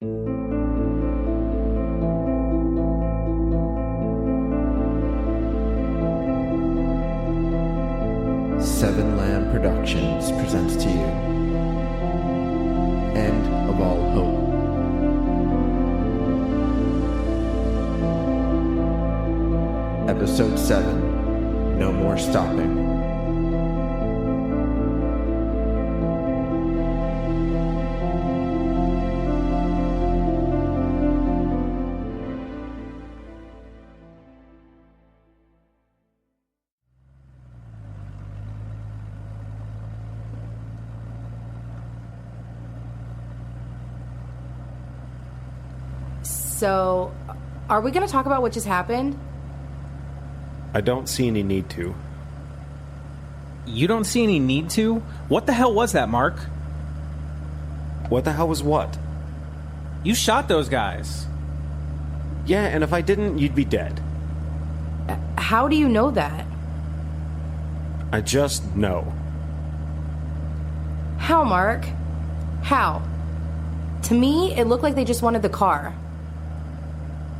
Seven Lamb Productions presents to you End of All Hope. Episode 7, No More Stopping. So, are we going to talk about what just happened? I don't see any need to. You don't see any need to? What the hell was that, Mark? What the hell was what? You shot those guys. Yeah, and if I didn't, you'd be dead. How do you know that? I just know. How, Mark? How? To me, it looked like they just wanted the car.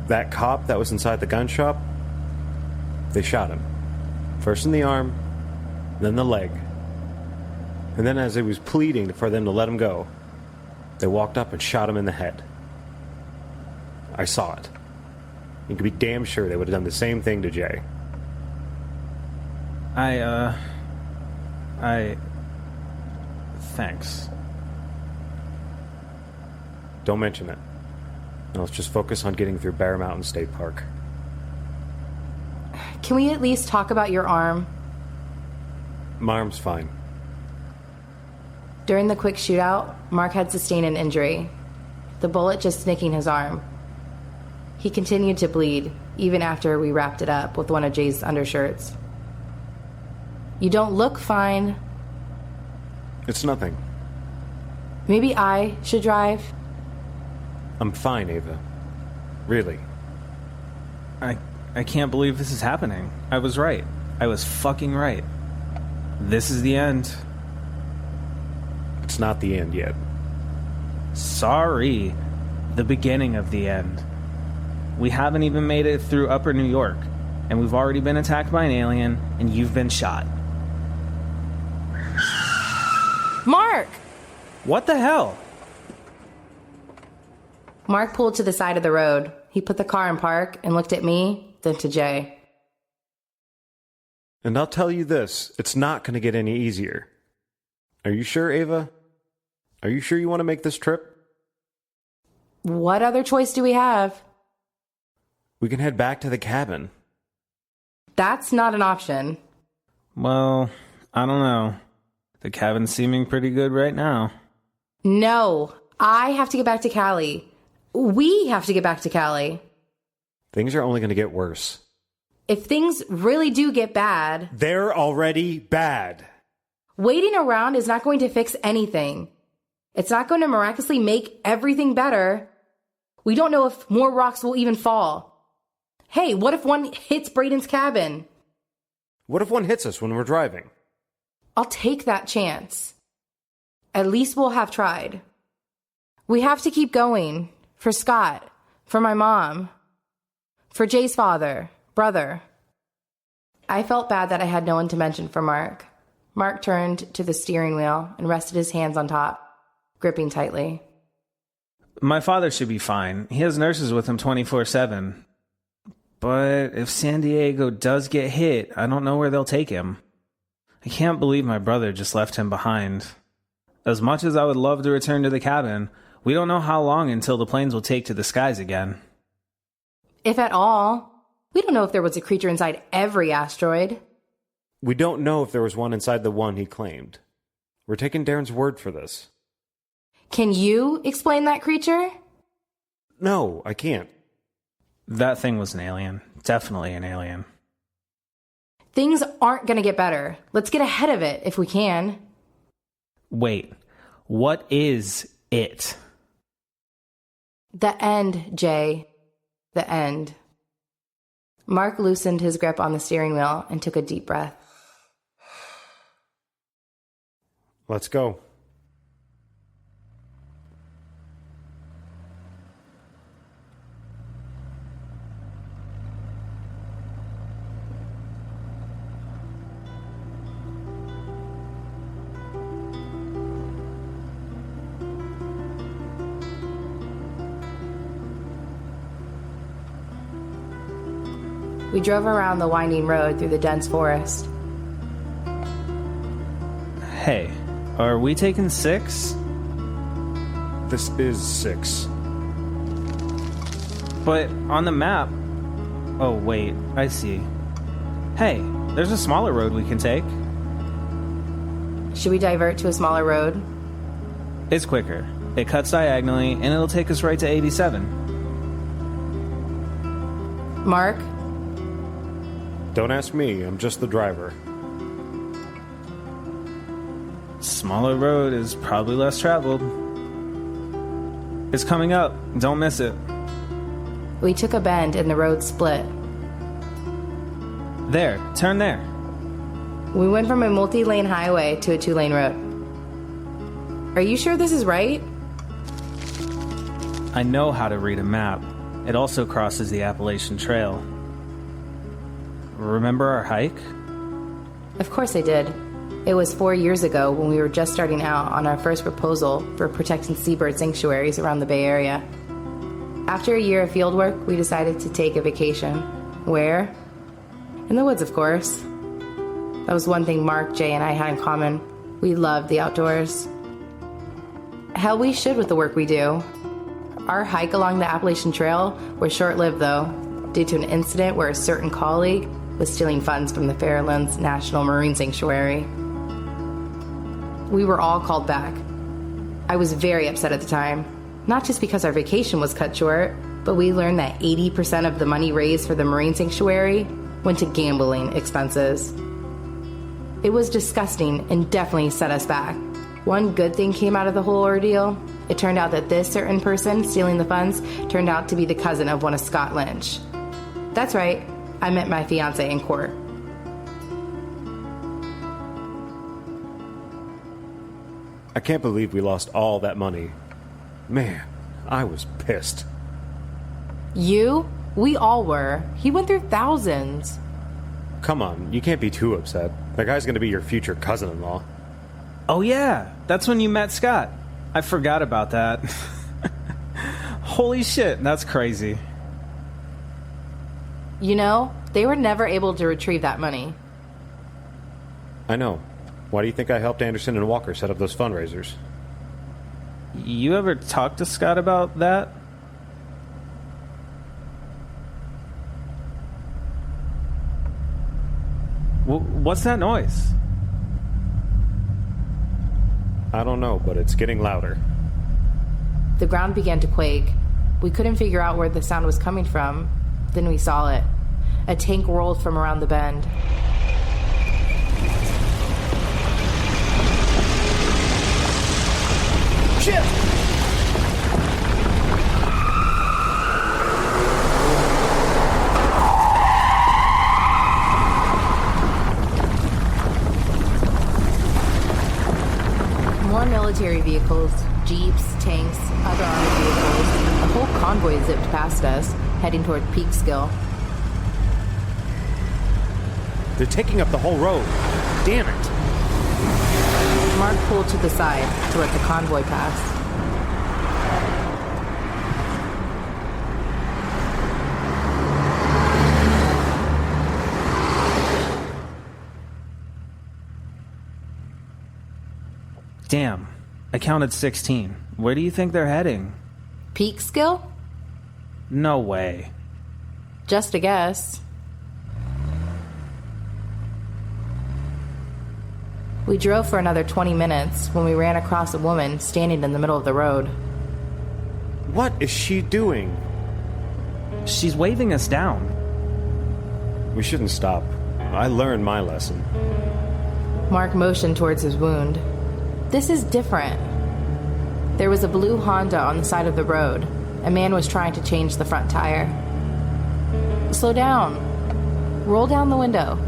That cop that was inside the gun shop, they shot him. First in the arm, then the leg. And then as he was pleading for them to let him go, they walked up and shot him in the head. I saw it. You could be damn sure they would have done the same thing to Jay. Thanks. Don't mention it. Now let's just focus on getting through Bear Mountain State Park. Can we at least talk about your arm? My arm's fine. During the quick shootout, Mark had sustained an injury. The bullet just nicking his arm. He continued to bleed, even after we wrapped it up with one of Jay's undershirts. You don't look fine. It's nothing. Maybe I should drive? I'm fine, Ava. Really. I can't believe this is happening. I was right. I was fucking right. This is the end. It's not the end yet. Sorry. The beginning of the end. We haven't even made it through Upper New York, and we've already been attacked by an alien, and you've been shot. Mark! What the hell? Mark pulled to the side of the road. He put the car in park and looked at me, then to Jay. And I'll tell you this, it's not going to get any easier. Are you sure, Ava? Are you sure you want to make this trip? What other choice do we have? We can head back to the cabin. That's not an option. Well, I don't know. The cabin's seeming pretty good right now. No, I have to get back to Cali. We have to get back to Cali. Things are only going to get worse. If things really do get bad... They're already bad. Waiting around is not going to fix anything. It's not going to miraculously make everything better. We don't know if more rocks will even fall. Hey, what if one hits Braden's cabin? What if one hits us when we're driving? I'll take that chance. At least we'll have tried. We have to keep going. For Scott. For my mom. For Jay's father. Brother. I felt bad that I had no one to mention for Mark. Mark turned to the steering wheel and rested his hands on top, gripping tightly. My father should be fine. He has nurses with him 24/7. But if San Diego does get hit, I don't know where they'll take him. I can't believe my brother just left him behind. As much as I would love to return to the cabin, we don't know how long until the planes will take to the skies again. If at all. We don't know if there was a creature inside every asteroid. We don't know if there was one inside the one he claimed. We're taking Darren's word for this. Can you explain that creature? No, I can't. That thing was an alien. Definitely an alien. Things aren't going to get better. Let's get ahead of it if we can. Wait, what is it? The end, Jay. The end. Mark loosened his grip on the steering wheel and took a deep breath. Let's go. We drove around the winding road through the dense forest. Hey, are we taking 6? This is 6. But on the map... Oh, wait, I see. Hey, there's a smaller road we can take. Should we divert to a smaller road? It's quicker. It cuts diagonally, and it'll take us right to 87. Mark? Don't ask me, I'm just the driver. Smaller road is probably less traveled. It's coming up. Don't miss it. We took a bend and the road split. There, turn there. We went from a multi-lane highway to a 2-lane road. Are you sure this is right? I know how to read a map. It also crosses the Appalachian Trail. Remember our hike? Of course I did. It was 4 years ago when we were just starting out on our first proposal for protecting seabird sanctuaries around the Bay Area. After a year of fieldwork, we decided to take a vacation. Where? In the woods, of course. That was one thing Mark, Jay, and I had in common. We loved the outdoors. Hell, we should with the work we do. Our hike along the Appalachian Trail was short-lived, though, due to an incident where a certain colleague was stealing funds from the Fairlands National Marine Sanctuary. We were all called back. I was very upset at the time, not just because our vacation was cut short, but we learned that 80% of the money raised for the Marine Sanctuary went to gambling expenses. It was disgusting and definitely set us back. One good thing came out of the whole ordeal. It turned out that this certain person stealing the funds turned out to be the cousin of one of Scott Lynch. That's right, I met my fiance in court. I can't believe we lost all that money. Man, I was pissed. You? We all were. He went through thousands. Come on, you can't be too upset. That guy's gonna be your future cousin-in-law. Oh yeah, that's when you met Scott. I forgot about that. Holy shit, that's crazy. You know, they were never able to retrieve that money. I know. Why do you think I helped Anderson and Walker set up those fundraisers? You ever talked to Scott about that? What's that noise? I don't know, but it's getting louder. The ground began to quake. We couldn't figure out where the sound was coming from. Then we saw it. A tank rolled from around the bend. Shit! More military vehicles, jeeps, tanks, other armored vehicles. A whole convoy zipped past us, heading toward Peekskill. They're taking up the whole road. Damn it! Mark pulled to the side to let the convoy pass. Damn, I counted 16. Where do you think they're heading? Peekskill? No way. Just a guess. We drove for another 20 minutes when we ran across a woman standing in the middle of the road. What is she doing? She's waving us down. We shouldn't stop. I learned my lesson. Mark motioned towards his wound. This is different. There was a blue Honda on the side of the road. A man was trying to change the front tire. Slow down. Roll down the window.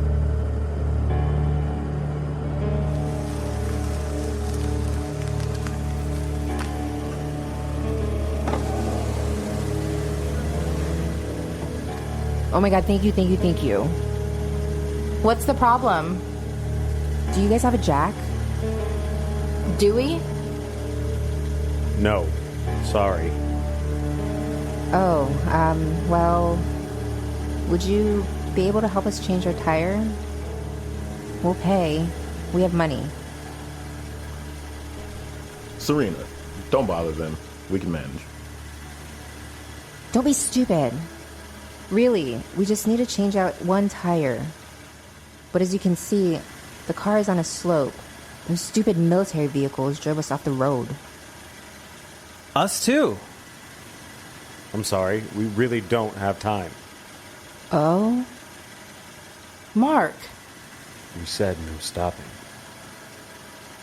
Oh my god, thank you, thank you, thank you. What's the problem? Do you guys have a jack? Do we? No. Sorry. Oh, well, would you be able to help us change our tire? We'll pay. We have money. Serena, don't bother them. We can manage. Don't be stupid. Really, we just need to change out one tire. But as you can see, the car is on a slope. Those stupid military vehicles drove us off the road. Us too. I'm sorry, we really don't have time. Oh? Mark. You said no stopping.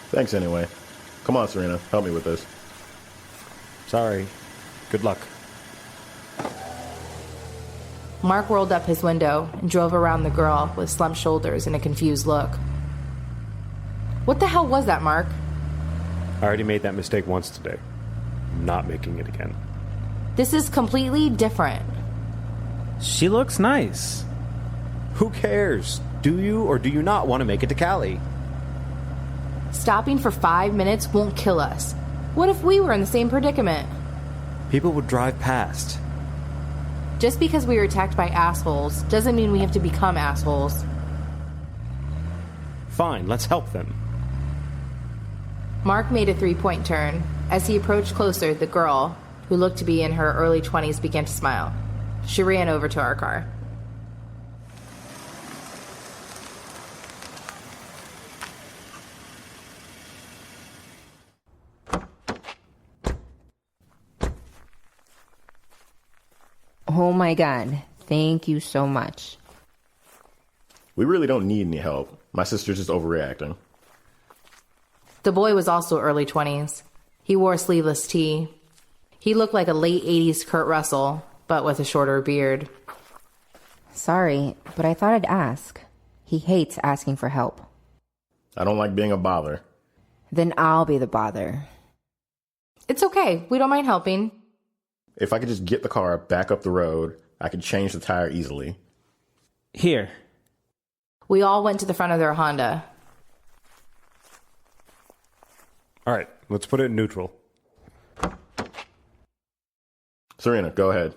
Thanks anyway. Come on, Serena. Help me with this. Sorry. Good luck. Mark rolled up his window and drove around the girl with slumped shoulders and a confused look. What the hell was that, Mark? I already made that mistake once today. I'm not making it again. This is completely different. She looks nice. Who cares? Do you or do you not want to make it to Cali? Stopping for 5 minutes won't kill us. What if we were in the same predicament? People would drive past. Just because we were attacked by assholes doesn't mean we have to become assholes. Fine, let's help them. Mark made a 3-point turn. As he approached closer, the girl, who looked to be in her early 20s, began to smile. She ran over to our car. Oh my god. Thank you so much. We really don't need any help. My sister's just overreacting. The boy was also early 20s. He wore a sleeveless tee. He looked like a late 80s Kurt Russell, but with a shorter beard. Sorry, but I thought I'd ask. He hates asking for help. I don't like being a bother. Then I'll be the bother. It's okay. We don't mind helping. If I could just get the car back up the road, I could change the tire easily. Here. We all went to the front of their Honda. All right, let's put it in neutral. Serena, go ahead.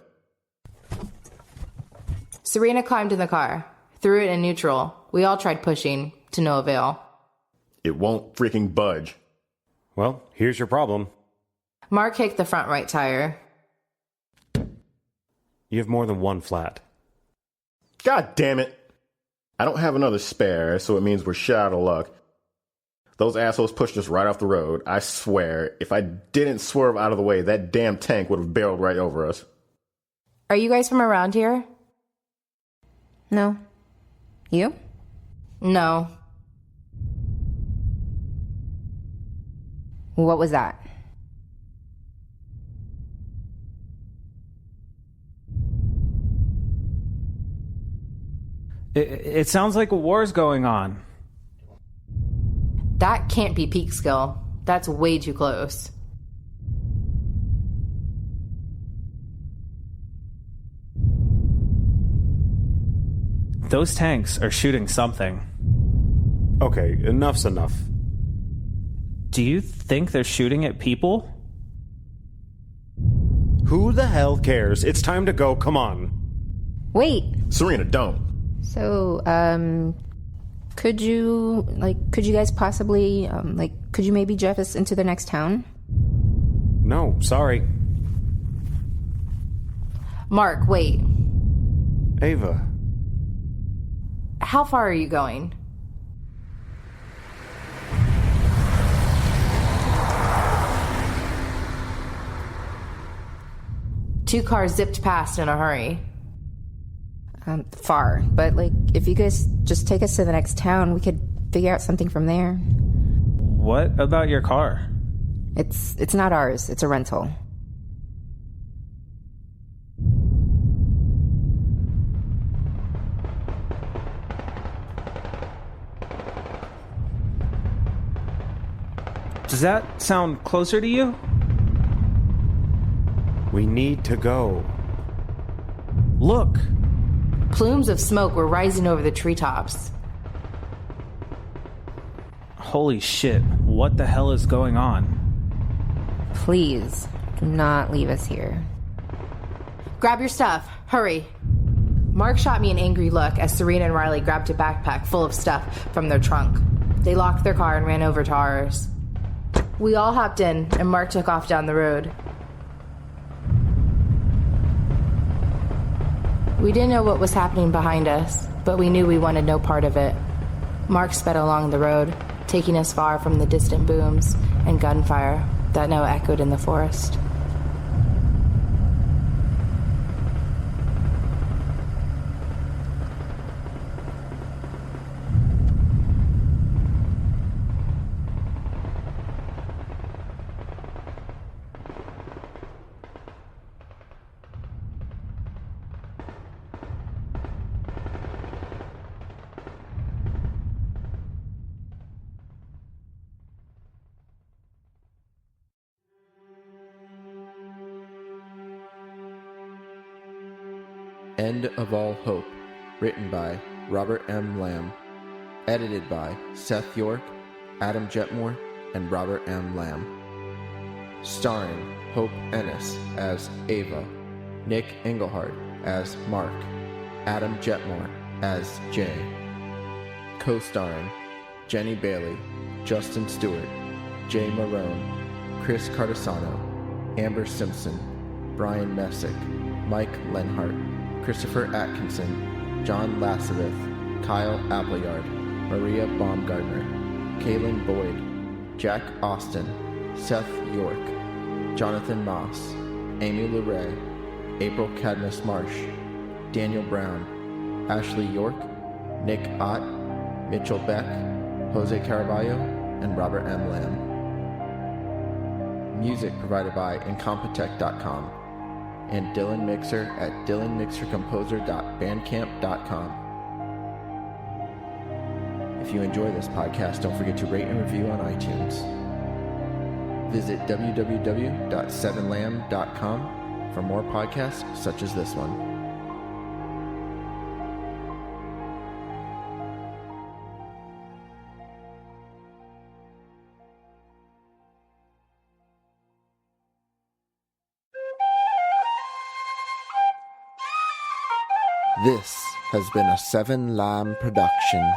Serena climbed in the car, threw it in neutral. We all tried pushing, to no avail. It won't freaking budge. Well, here's your problem. Mark kicked the front right tire. You have more than one flat. God damn it. I don't have another spare, so it means we're shit out of luck. Those assholes pushed us right off the road. I swear, if I didn't swerve out of the way, that damn tank would have barreled right over us. Are you guys from around here? No. You? No. What was that? It sounds like a war's going on. That can't be peak skill. That's way too close. Those tanks are shooting something. Okay, enough's enough. Do you think they're shooting at people? Who the hell cares? It's time to go, come on. Wait. Serena, don't. So, could you guys possibly, could you maybe drive us into the next town? No, sorry. Mark, wait. Ava. How far are you going? Two cars zipped past in a hurry. Far. But, if you guys just take us to the next town, we could figure out something from there. What about your car? It's not ours. It's a rental. Does that sound closer to you? We need to go. Look! Plumes of smoke were rising over the treetops. Holy shit, what the hell is going on? Please, do not leave us here. Grab your stuff. Hurry. Mark shot me an angry look as Serena and Riley grabbed a backpack full of stuff from their trunk. They locked their car and ran over to ours. We all hopped in, and Mark took off down the road. We didn't know what was happening behind us, but we knew we wanted no part of it. Mark sped along the road, taking us far from the distant booms and gunfire that now echoed in the forest. End of All Hope, written by Robert M. Lamb, edited by Seth York, Adam Jetmore, and Robert M. Lamb. Starring Hope Ennis as Ava, Nick Engelhardt as Mark, Adam Jetmore as Jay. Co-starring Jenny Bailey, Justin Stewart, Jay Marone, Chris Cardasano, Amber Simpson, Brian Messick, Mike Lenhart, Christopher Atkinson, John Lasseroth, Kyle Appleyard, Maria Baumgartner, Kaylin Boyd, Jack Austin, Seth York, Jonathan Moss, Amy LeRae, April Cadmus Marsh, Daniel Brown, Ashley York, Nick Ott, Mitchell Beck, Jose Caraballo, and Robert M. Lamb. Music provided by Incompetech.com and Dylan Mixer at dylanmixercomposer.bandcamp.com. If you enjoy this podcast, don't forget to rate and review on iTunes. Visit www.7lamb.com for more podcasts such as this one. This has been a 7 Lamb production.